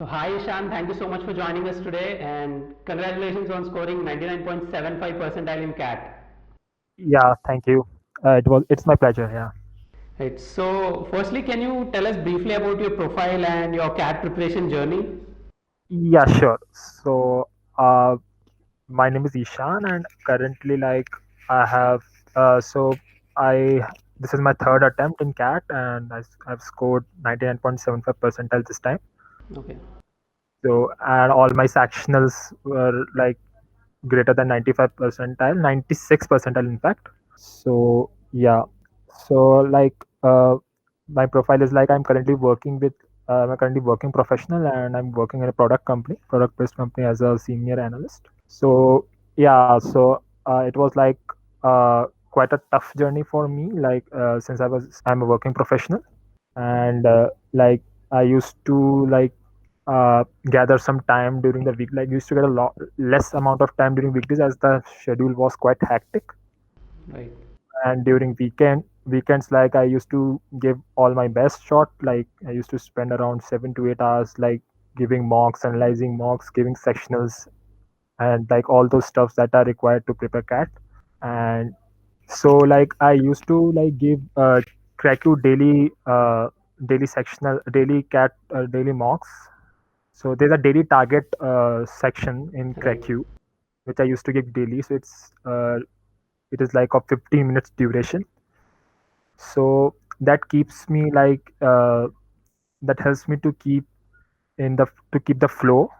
So hi Ishan, thank you so much for joining us today and congratulations on scoring 99.75 percentile in CAT. Yeah, thank you. It's my pleasure. Yeah. Right. So firstly, can you tell us briefly about your profile and your CAT preparation journey? Yeah, sure. So, uh, my name is Ishan, and currently, I have, so I, this is my third attempt in CAT, and I've scored 99.75 percentile this time. Okay. So, and all my sectionals were like greater than 95 percentile, 96 percentile, in fact. So, yeah. So, my profile is like I'm currently working professional, and I'm working in a product based company as a senior analyst. So yeah, it was quite a tough journey for me, since I'm a working professional, and I used to gather some time during the week, like used to get a lot less amount of time during weekdays as the schedule was quite hectic. Right. And during weekends, like I used to give all my best shot. Like I used to spend around 7 to 8 hours like giving mocks, analyzing mocks, giving sectionals, and like all those stuffs that are required to prepare cat. And so like I used to like give Kraku daily sectional daily cat daily mocks. So there's a daily target section in Right. Kraku which I used to give daily. So it is like of 15 minutes duration. So that keeps me that helps me to keep the flow,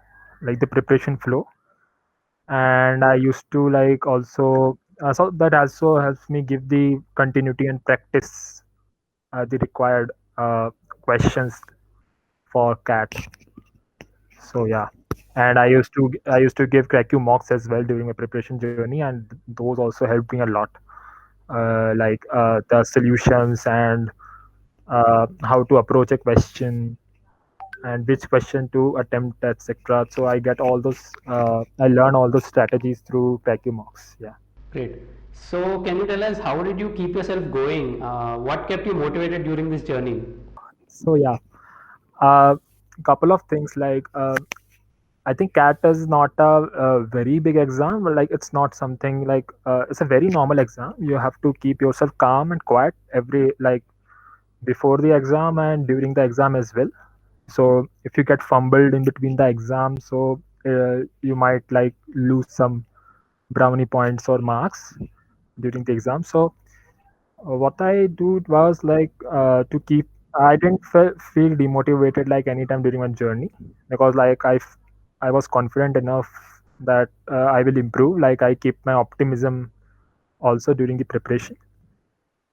like the preparation flow. And I used to like also so that also helps me give the continuity and practice the required questions for cat. So yeah, and I used to give Kraku mocks as well during my preparation journey, and those also helped me a lot. The solutions and how to approach a question and which question to attempt, etc. So I learn all those strategies through Kraku mocks. Yeah. Great. So can you tell us how did you keep yourself going? What kept you motivated during this journey? So yeah, a couple of things I think CAT is not a very big exam. But, like it's not something it's a very normal exam. You have to keep yourself calm and quiet every like before the exam and during the exam as well. So if you get fumbled in between the exam, so you might like lose some brownie points or marks during the exam. So what I do was to keep. I didn't feel demotivated like anytime during my journey because I was confident enough that I will improve. Like I keep my optimism also during the preparation.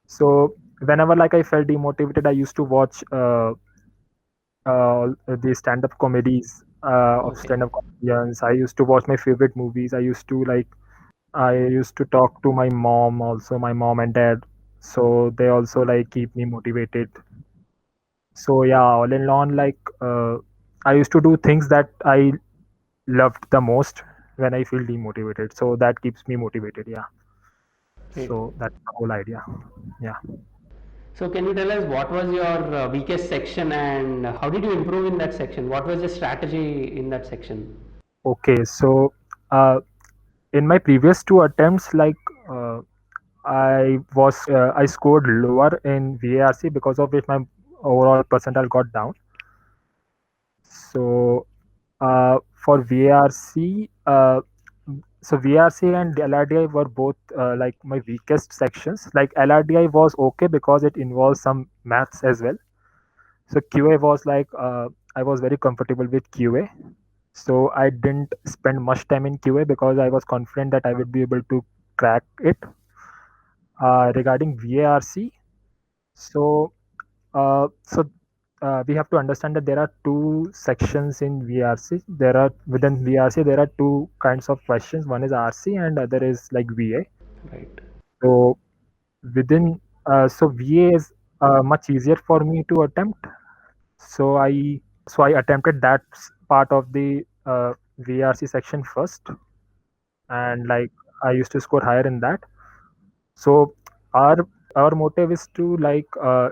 So whenever like I felt demotivated, I used to watch the stand-up comedies of Okay. stand-up comedians. I used to watch my favorite movies. I used to talk to my mom also, my mom and dad. So they also like keep me motivated. So yeah, all in all, I used to do things that I loved the most when I feel demotivated. So that keeps me motivated. Yeah. Great. So that's the whole idea. Yeah. So can you tell us what was your weakest section and how did you improve in that section? What was your strategy in that section? Okay. So uh, in my previous two attempts, uh, I scored lower in VARC, because of which my overall percentile got down. So for VARC, so VRC and LRDI were both like my weakest sections. Like LRDI was okay because it involves some maths as well. So QA was I was very comfortable with QA. So I didn't spend much time in QA because I was confident that I would be able to crack it. Regarding VARC, so uh, so we have to understand that there are two sections in VRC. Within VRC there are two kinds of questions. One is RC and other is like VA. Right. So VA is much easier for me to attempt. So I attempted that part of the VRC section first, and like I used to score higher in that. So our motive is to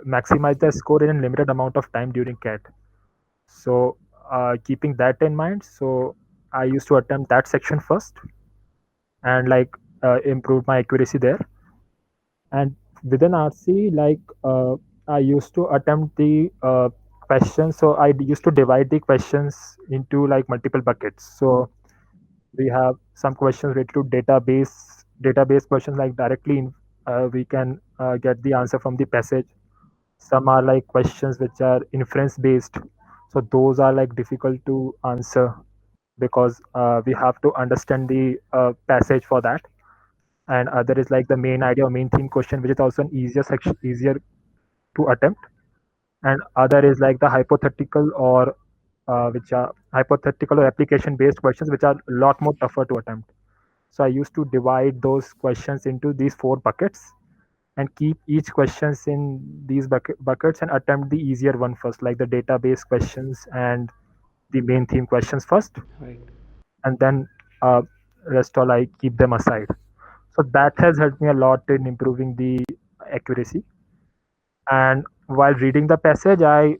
maximize the score in a limited amount of time during CAT. So keeping that in mind, so I used to attempt that section first and like improve my accuracy there. And within RC, like I used to attempt the questions. So I used to divide the questions into like multiple buckets. So we have some questions related to database questions, like directly we can get the answer from the passage. Some are like questions which are inference based, so those are like difficult to answer because we have to understand the passage for that. And other is like the main idea or main theme question, which is also an easier section, easier to attempt. And other is like the hypothetical or which are hypothetical or application based questions, which are a lot more tougher to attempt. So I used to divide those questions into these four buckets and keep each questions in these buckets and attempt the easier one first, like the database questions and the main theme questions first, Right. and then rest all I keep them aside. So that has helped me a lot in improving the accuracy. And while reading the passage, I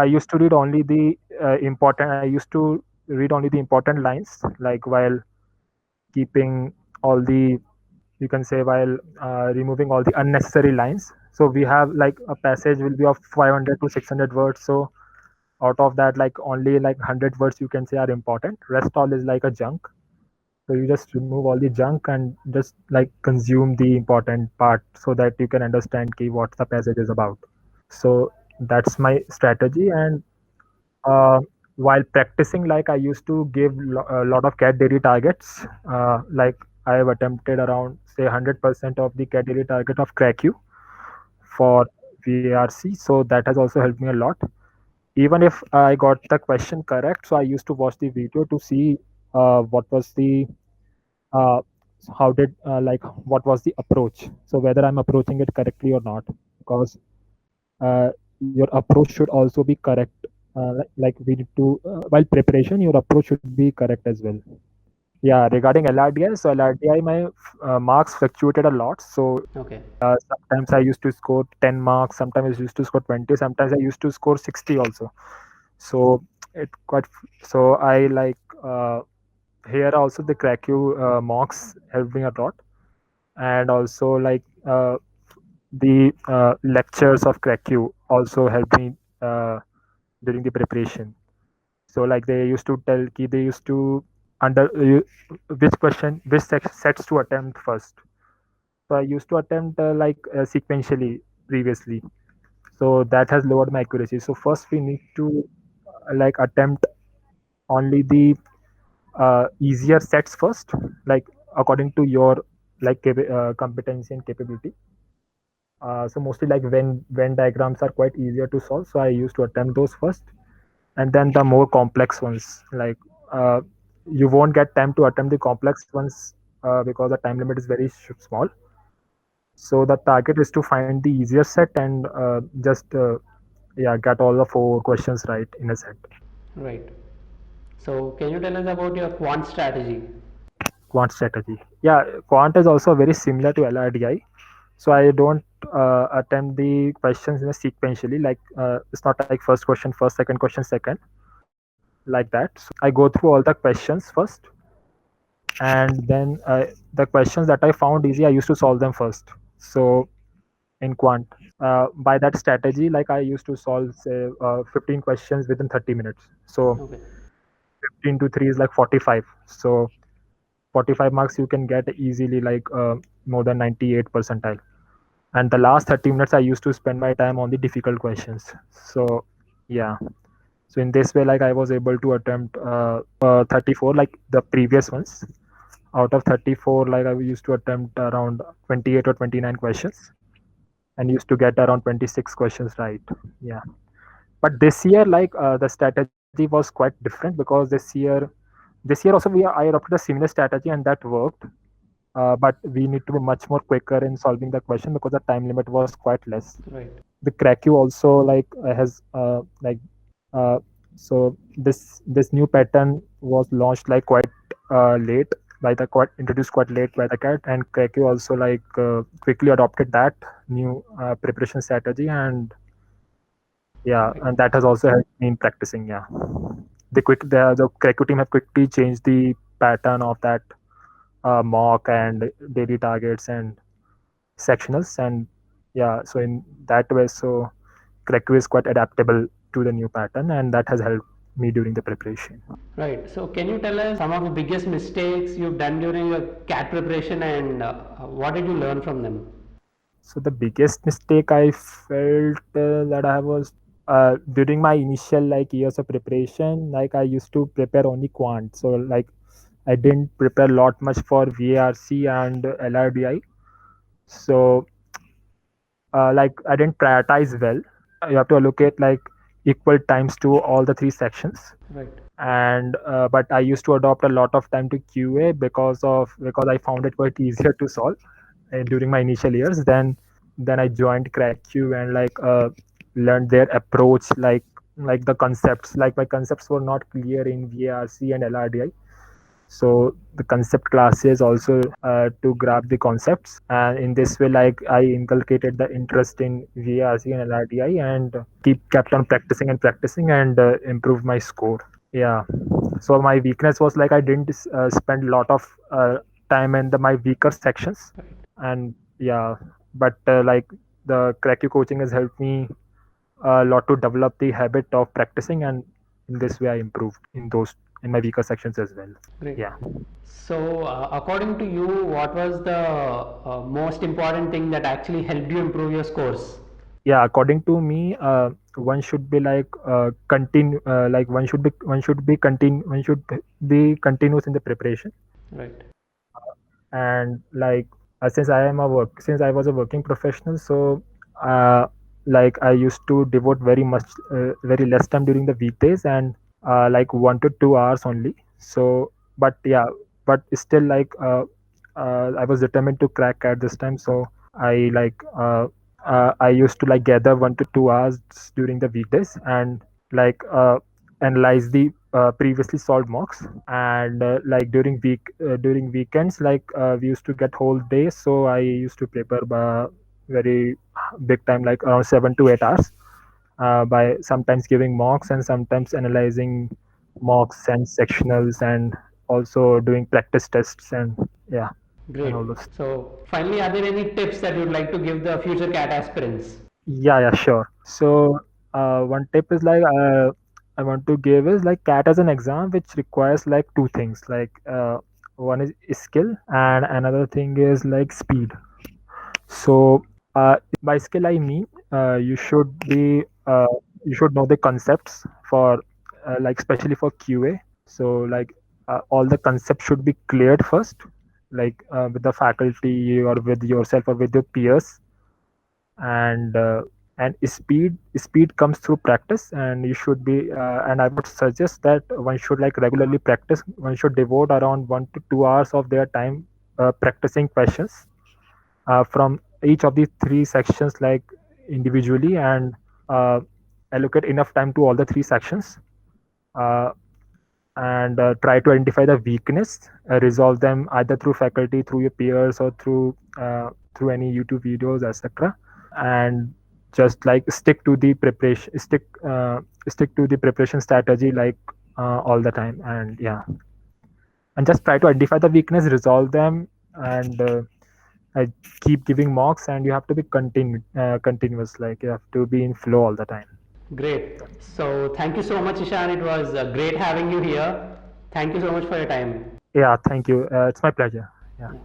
used to read only the important. I used to read only the important lines, like while keeping all the, you can say, while removing all the unnecessary lines. So we have like a passage will be of 500 to 600 words. So out of that, like only like 100 words you can say are important. Rest all is like a junk. So you just remove all the junk and just like consume the important part so that you can understand what the passage is about. So that's my strategy. And uh, while practicing, like I used to give a lot of cat daily targets. Like I have attempted around say 100% of the cat daily target of CrackU for VARC. So that has also helped me a lot. Even if I got the question correct, so I used to watch the video to see what was the uh, how did like what was the approach. So whether I'm approaching it correctly or not, because uh, your approach should also be correct. Like we need to while preparation, your approach should be correct as well. Yeah, regarding LRDI, so LRDI, my marks fluctuated a lot. So Okay. sometimes I used to score 10 marks, sometimes I used to score 20, sometimes I used to score 60 also. So it quite, so I like here also the CrackU mocks helped me a lot. And also like the lectures of CrackU also helped me during the preparation. So like they used to tell ki they used to under which question which sets to attempt first. So I used to attempt like sequentially previously. So that has lowered my accuracy. So first we need to like attempt only the easier sets first, like according to your like competency and capability. So mostly like Venn diagrams are quite easier to solve. So I used to attempt those first, and then the more complex ones, like uh, you won't get time to attempt the complex ones because the time limit is very small. So the target is to find the easier set and just yeah, get all the four questions right in a set. Right. So can you tell us about your quant strategy? Quant strategy. Yeah, quant is also very similar to LRDI. So I don't attempt the questions in a sequentially. Like it's not like first question first, second, like that. So I go through all the questions first, and then the questions that I found easy, I used to solve them first. So in quant, by that strategy, like I used to solve say 15 questions within 30 minutes. So Okay. 15 to 3 is like 45. So 45 marks you can get easily, like more than 98 percentile. And the last 30 minutes I used to spend my time on the difficult questions. So yeah, so in this way, like I was able to attempt 34 like the previous ones. Out of 34, like I used to attempt around 28 or 29 questions and used to get around 26 questions right. Yeah, but this year, like the strategy was quite different, because this year also I adopted a similar strategy and that worked. But we need to be much more quicker in solving the question because the time limit was quite less. Right. The CrackU also like has like uh, so this new pattern was launched like quite late by the quite introduced quite late by the cat, and CrackU also like quickly adopted that new preparation strategy, and Yeah, Right. and that has also helped me in practicing. Yeah, the Kreku team have quickly changed the pattern of that mock and daily targets and sectionals, and yeah, so in that way, so Kreku is quite adaptable to the new pattern, and that has helped me during the preparation. Right. So can you tell us some of the biggest mistakes you've done during your CAT preparation, and what did you learn from them? So the biggest mistake I felt that I was during my initial like years of preparation, like I used to prepare only quant. So like I didn't prepare a lot much for VARC and LRDI. So like I didn't prioritize well. You have to allocate like equal times to all the three sections. Right. And but I used to adopt a lot of time to QA because I found it quite easier to solve during my initial years. Then I joined CrackQ and like learned their approach, like the concepts. Like my concepts were not clear in VARC and LRDI, so the concept classes also to grab the concepts, and in this way like I inculcated the interest in VARC and LRDI and kept on practicing and practicing and improved my score. Yeah, so my weakness was like I didn't spend a lot of time in my weaker sections, and yeah, but like the Cracky coaching has helped me a lot to develop the habit of practicing, and in this way I improved in my weaker sections as well. Great. Yeah. So, according to you, what was the most important thing that actually helped you improve your scores? Yeah, according to me, one should be like continue like one should be continuous in the preparation. Right. And like since I was a working professional, so uh, like I used to devote very less time during the weekdays, and like 1 to 2 hours only. So but yeah, but still like I was determined to crack at this time, so I like I used to like gather 1 to 2 hours during the weekdays and like analyze the previously solved mocks. And like during weekends, like we used to get whole days, so I used to prepare by very big time, like around 7 to 8 hours, by sometimes giving mocks and sometimes analyzing mocks and sectionals, and also doing practice tests, and yeah, and Great. all those. So, finally, are there any tips that you'd like to give the future CAT aspirants? Yeah, yeah, sure. So, one tip is like I want to give is like CAT as an exam, which requires like two things. Like one is skill, and another thing is like speed. So, by skill I mean you should know the concepts for like especially for QA. So, like all the concepts should be cleared first, like with the faculty or with yourself or with your peers. And speed comes through practice, and you should be and I would suggest that one should like regularly practice. One should devote around 1 to 2 hours of their time practicing questions from each of the three sections, like individually, and uh, allocate enough time to all the three sections, uh, and try to identify the weakness, resolve them either through faculty, through your peers, or through any YouTube videos, etc. And just like stick to the preparation strategy, like all the time. And yeah, and just try to identify the weakness, resolve them, and I keep giving mocks, and you have to be continuous, like you have to be in flow all the time. Great. So, thank you so much, Ishan. It was great having you here. Thank you so much for your time. Yeah, thank you, it's my pleasure. Yeah. Yeah.